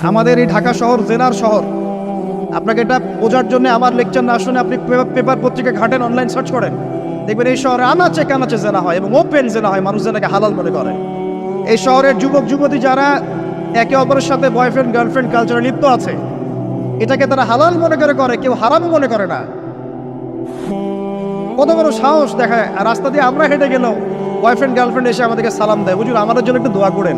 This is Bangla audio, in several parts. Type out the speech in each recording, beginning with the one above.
আমাদের এই ঢাকা শহর জেনার শহর। আপনাকে এটা বোঝার জন্য আমার লেকচার না শুনে আপনি পেপার পত্রিকা ঘাটেন, অনলাইন সার্চ করেন, দেখবেন এই শহরে আনাচে কানাচে জেনা হয় এবং ওপেন জেনা হয়, মানুষ জেনাকে হালাল মনে করে। এই শহরের যুবক যুবতী যারা একে অপরের সাথে বয়ফ্রেন্ড গার্লফ্রেন্ড কালচারে লিপ্ত আছে, এটাকে তারা হালাল মনে করে, কেউ হারাম মনে করে না। কত বড় সাহস দেখায়। আর রাস্তা দিয়ে আমরা হেঁটে গেলেও বয়ফ্রেন্ড গার্লফ্রেন্ড এসে আমাদেরকে সালাম দেয়, হুজুর আমাদের জন্য একটু দোয়া করেন।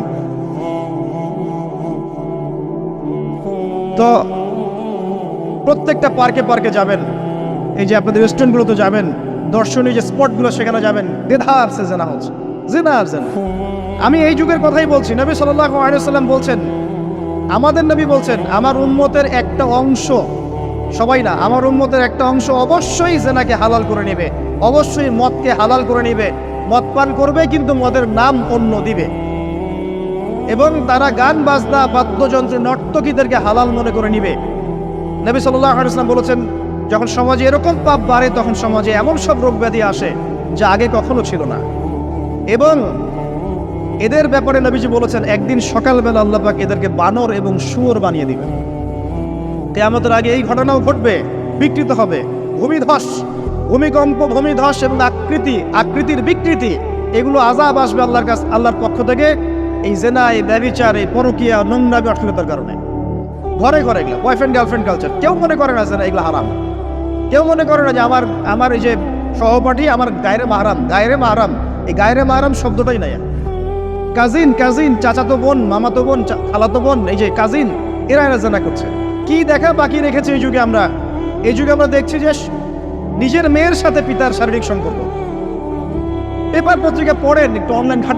তো প্রত্যেকটা পার্কে পার্কে যাবেন, এই যে আপনাদের রেস্টুরেন্টগুলোতে যাবেন, দর্শনীয় যে স্পটগুলো সেখানে যাবেন, দেধার সে জেনা হচ্ছে, জেনা আর জেনা। আমি এই যুগের কথাই বলছি। নবী সাল্লাল্লাহু আলাইহি ওয়াসাল্লাম বলছেন, আমাদের নবী বলছেন, আমার উম্মতের একটা অংশ, সবাই না, আমার উম্মতের একটা অংশ অবশ্যই জেনাকে হালাল করে নেবে, অবশ্যই মদকে হালাল করে নেবে, মদ পান করবে কিন্তু মদের নাম অন্য দিবে, এবং তারা গান বাজনা বাদ্যযন্ত্র নর্তকীদেরকে হালাল মনে করে নিবে। নবী সাল্লাল্লাহু আলাইহি ওয়াসাল্লাম বলেছেন, যখন সমাজে এরকম পাপ বাড়ে তখন সমাজে এমন সব রোগ ব্যাধি আসে যা আগে কখনো ছিল না। এবং এদের ব্যাপারে নবীজি বলেছেন, একদিন সকালবেলা আল্লাহ পাক এদেরকে বানর এবং শুয়োর বানিয়ে দিবেন। কিয়ামতের আগে এই ঘটনাও ঘটবে, বিকৃত হবে, ভূমিধস, ভূমিকম্প, ভূমিধস এবং আকৃতির বিকৃতি, এগুলো আযাব আসবে আল্লাহর পক্ষ থেকে। এই জেনা, এই ব্যভিচার, এই পরকীয়া, নোংরামি, অশ্লীলতার কারণে ঘরে ঘরে এগুলো বয়ফ্রেন্ড গার্লফ্রেন্ড কালচার। কেউ মনে করে না যে এগুলো হারাম, কেউ মনে করে না যে আমার এই যে সহপাঠী আমার গায়রে মাহরাম, এই গায়রে মাহরাম শব্দটাই নাই। কাজিন, চাচাতো বোন, মামাতো বোন, খালাতো বোন, এই যে কাজিন, এরা জেনা করছে। কি দেখা বাকি রেখেছে এই যুগে আমরা দেখছি যে নিজের মেয়ের সাথে পিতার শারীরিক সম্পর্ক। পেপার পত্রিকা পড়েন, একটু অনলাইন ঘাটে